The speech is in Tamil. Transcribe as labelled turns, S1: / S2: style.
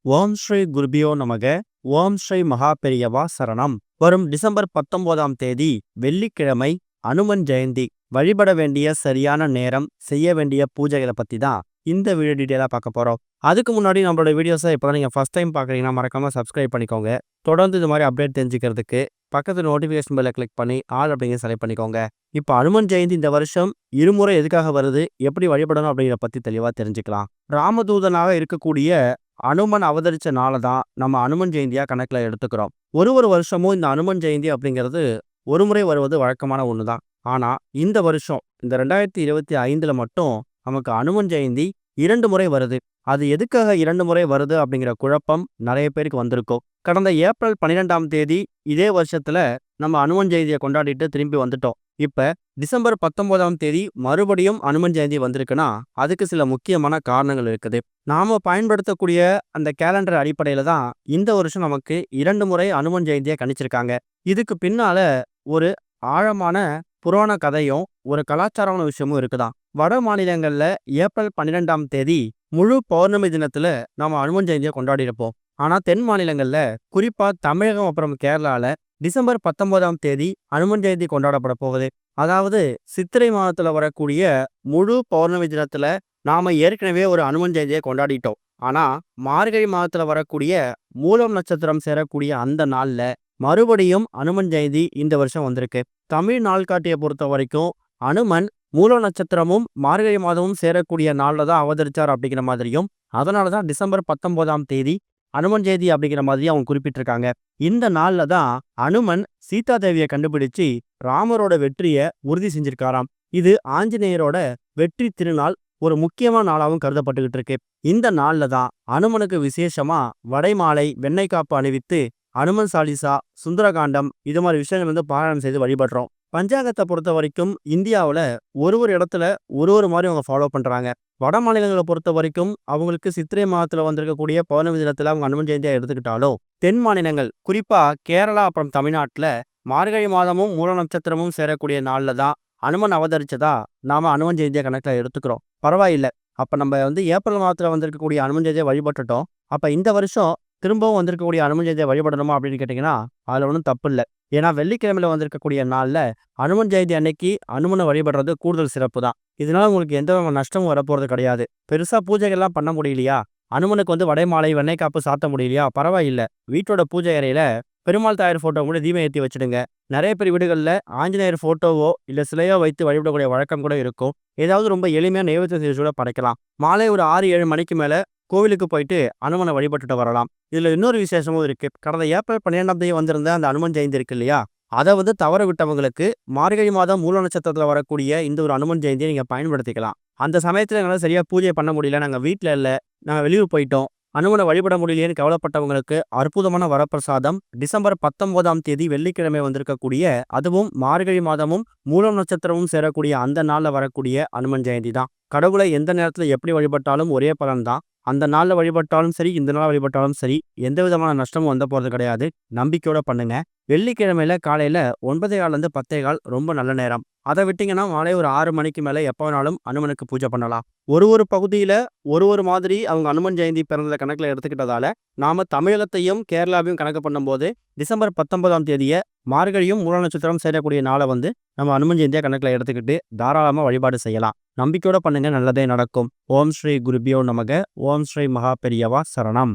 S1: ஓம் ஸ்ரீ குருபியோ நமக. ஓம் ஸ்ரீ மகா பெரியவா சரணம். வரும் டிசம்பர் 19ஆம் தேதி வெள்ளிக்கிழமை அனுமன் ஜெயந்தி. வழிபட வேண்டிய சரியான நேரம், செய்ய வேண்டிய பூஜைகளை பத்தி தான் இந்த வீடியோ டீட்டெயிலாக பார்க்க போறோம். அதுக்கு முன்னாடி நம்மளோட வீடியோஸை இப்போ நீங்க ஃபர்ஸ்ட் டைம் பார்க்குறீங்கன்னா மறக்காம சப்ஸ்கிரைப் பண்ணிக்கோங்க. தொடர்ந்து இது மாதிரி அப்டேட் தெரிஞ்சுக்கிறதுக்கு பக்கத்து நோட்டிஃபிகேஷன் பெல்லை கிளிக் பண்ணி ஆல் அப்படிங்கிற செலக்ட் பண்ணிக்கோங்க. இப்போ அனுமன் ஜெயந்தி இந்த வருஷம் இருமுறை எதுக்காக வருது, எப்படி வழிபடணும் அப்படிங்கிறத பத்தி தெளிவாக தெரிஞ்சுக்கலாம். ராமதூதனாக இருக்கக்கூடிய அனுமன் அவதரிச்ச நாளை தான் நம்ம அனுமன் ஜெயந்தியா கணக்குல எடுத்துக்கிறோம். ஒரு வருஷமும் இந்த அனுமன் ஜெயந்தி அப்படிங்கிறது ஒரு முறை வருவது வழக்கமான ஒண்ணுதான். ஆனா இந்த வருஷம் இந்த 2025ல மட்டும் நமக்கு அனுமன் ஜெயந்தி 2 முறை வருது. அது எதுக்காக 2 முறை வருது அப்படிங்கிற குழப்பம் நிறைய பேருக்கு வந்திருக்கும். கடந்த ஏப்ரல் 12ஆம் தேதி இதே வருஷத்துல நம்ம அனுமன் ஜெயந்தியை கொண்டாடிட்டு திரும்பி வந்துட்டோம். இப்ப டிசம்பர் 19ஆம் தேதி மறுபடியும் அனுமன் ஜெயந்தி வந்திருக்குன்னா அதுக்கு சில முக்கியமான காரணங்கள் இருக்குது. நாம பயன்படுத்தக்கூடிய அந்த கேலண்டர் அடிப்படையில தான் இந்த வருஷம் நமக்கு 2 முறை அனுமன் ஜெயந்தியை கணிச்சிருக்காங்க. இதுக்கு பின்னால ஒரு ஆழமான புராண கதையும் ஒரு கலாச்சாரமான விஷயமும் இருக்குதான். வட மாநிலங்கள்ல ஏப்ரல் 12ஆம் தேதி முழு பௌர்ணமி தினத்துல நாம அனுமன் ஜெயந்தியை கொண்டாடி இருப்போம். ஆனா தென் மாநிலங்கள்ல, குறிப்பா தமிழகம் அப்புறம் கேரளால டிசம்பர் 19ஆம் தேதி அனுமன் ஜெயந்தி கொண்டாடப்பட போகுது. அதாவது சித்திரை மாதத்துல வரக்கூடிய முழு பௌர்ணமி தினத்துல நாம ஏற்கனவே ஒரு அனுமன் ஜெயந்தியை கொண்டாடிட்டோம். ஆனா மார்கழி மாதத்துல வரக்கூடிய மூலம் நட்சத்திரம் சேரக்கூடிய அந்த நாள்ல மறுபடியும் அனுமன் ஜெயந்தி இந்த வருஷம் வந்திருக்கு. தமிழ் நாள்காட்டியை பொறுத்த வரைக்கும் அனுமன் மூல நட்சத்திரமும் மார்கழி மாதமும் சேரக்கூடிய நாள்ல தான் அவதரிச்சார் அப்படிங்கிற மாதிரியும், அதனாலதான் டிசம்பர் 19ஆம் தேதி அனுமன் ஜெயந்தி அப்படிங்கிற மாதிரி அவங்க குறிப்பிட்டிருக்காங்க. இந்த நாள்ல தான் அனுமன் சீதா தேவியை கண்டுபிடிச்சு ராமரோட வெற்றியை உறுதி செஞ்சிருக்காராம். இது ஆஞ்சநேயரோட வெற்றி திருநாள், ஒரு முக்கியமான நாளாகவும் கருதப்பட்டுக்கிட்டு இருக்கு. இந்த நாள்ல தான் அனுமனுக்கு விசேஷமா வடைமாலை, வெண்ணெய் காப்பு அணிவித்து அனுமன் சாலிசா, சுந்தரகாண்டம் இது மாதிரி விஷயங்கள் பாராயணம் செய்து வழிபடுறோம். பஞ்சாங்கத்தை பொறுத்த வரைக்கும் இந்தியாவில் ஒரு இடத்துல ஒரு மாதிரி அவங்க ஃபாலோ பண்றாங்க. வட மாநிலங்களை பொறுத்த வரைக்கும் அவங்களுக்கு சித்திரை மாதத்துல வந்திருக்கக்கூடிய பௌர்ணமி தினத்துல அவங்க அனுமன் ஜெயந்தியா எடுத்துக்கிட்டாலும், தென் மாநிலங்கள் குறிப்பா கேரளா அப்புறம் தமிழ்நாட்டுல மார்கழி மாதமும் மூல நட்சத்திரமும் சேரக்கூடிய நாள்ல தான் அனுமன் அவதரிச்சதா நாம அனுமன் ஜெயந்தியா கணக்குல எடுத்துக்கிறோம். பரவாயில்ல, அப்ப நம்ம ஏப்ரல் மாதத்துல வந்திருக்கக்கூடிய அனுமன் ஜெயந்தியை வழிபட்டுட்டோம். அப்ப இந்த வருஷம் திரும்பவும் வந்திருக்கக்கூடிய அனுமன் ஜெயந்தியை வழிபடணுமா அப்படின்னு கேட்டீங்கன்னா அதுல ஒன்றும் தப்பு இல்லை. ஏன்னா வெள்ளிக்கிழமையில வந்திருக்கக்கூடிய நாள்ல அனுமன் ஜெயந்தி அன்னைக்கு அனுமனை வழிபடுறது கூடுதல் சிறப்பு தான். இதனால உங்களுக்கு எந்த நஷ்டமும் வரப்போறது கிடையாது. பெருசா பூஜைகள்லாம் பண்ண முடியலையா, அனுமனுக்கு வடைமாலை, வெண்ணெய் காப்பு சாத்த முடியலையா, பரவாயில்ல, வீட்டோட பூஜை அறையில பெருமாள் தாயார் போட்டோ கூட தீபம் ஏற்றி வச்சுடுங்க. நிறைய பேர் வீடுகளில் ஆஞ்சநேயர் போட்டோவோ இல்ல சிலையோ வைத்து வழிபடக்கூடிய வழக்கம் கூட இருக்கும். ஏதாவது ரொம்ப எளிமையா நைவேத்தியம் செஞ்சு கூட படைக்கலாம். மாலை ஒரு 6-7 மணிக்கு மேல கோவிலுக்கு போயிட்டு அனுமனை வழிபட்டுட்டு வரலாம். இதுல இன்னொரு விசேஷமும் இருக்கு. கடந்த ஏப்ரல் 12ஆம் தேதி வந்திருந்த அந்த அனுமன் ஜெயந்தி இருக்கு இல்லையா, அதை தவற விட்டவங்களுக்கு மார்கழி மாதம் மூல நட்சத்திரத்துல வரக்கூடிய இந்த ஒரு அனுமன் ஜெயந்தியை நீங்க பயன்படுத்திக்கலாம். அந்த சமயத்துல எங்களால் சரியா பூஜை பண்ண முடியல, நாங்க வீட்டுல இல்ல, நாங்க வெளியூர் போயிட்டோம், அனுமனை வழிபட முடியலையேன்னு கவலைப்பட்டவங்களுக்கு அற்புதமான வரப்பிரசாதம் டிசம்பர் 19ஆம் தேதி வெள்ளிக்கிழமை வந்திருக்கக்கூடிய, அதுவும் மார்கழி மாதமும் மூலம் நட்சத்திரமும் சேரக்கூடிய அந்த நாள்ல வரக்கூடிய அனுமன் ஜெயந்தி தான். கடவுளை எந்த நேரத்துல எப்படி வழிபட்டாலும் ஒரே பலன் தான். அந்த நாள்ல வழிபட்டாலும் சரி, இந்த நாள் வழிபட்டாலும் சரி, எந்த விதமான நஷ்டமும் வந்த போறது கிடையாது. நம்பிக்கையோட பண்ணுங்க. வெள்ளிக்கிழமையில காலையில 9:15 10:15 ரொம்ப நல்ல நேரம். அதை விட்டீங்கன்னா மாலை ஒரு 6 மணிக்கு மேல எப்ப வேணாலும் அனுமனுக்கு பூஜை பண்ணலாம். ஒரு பகுதியில ஒரு மாதிரி அவங்க அனுமன் ஜெயந்தி பிறந்த கணக்குல எடுத்துக்கிட்டதால நாம தமிழகத்தையும் கேரளாவையும் கணக்கு பண்ணும்போது டிசம்பர் 19ஆம் தேதியை மார்கழியும் மூல நட்சத்திரம் சேரக்கூடிய நாளை நம்ம அனுமன் ஜெயந்தியா கணக்குல எடுத்துக்கிட்டு தாராளமா வழிபாடு செய்யலாம். நம்பிக்கையோட பண்ணுங்க, நல்லதே நடக்கும். ஓம் ஸ்ரீ குருபியோ நமக. ஓம் ஸ்ரீ மகா பெரியவா சரணம்.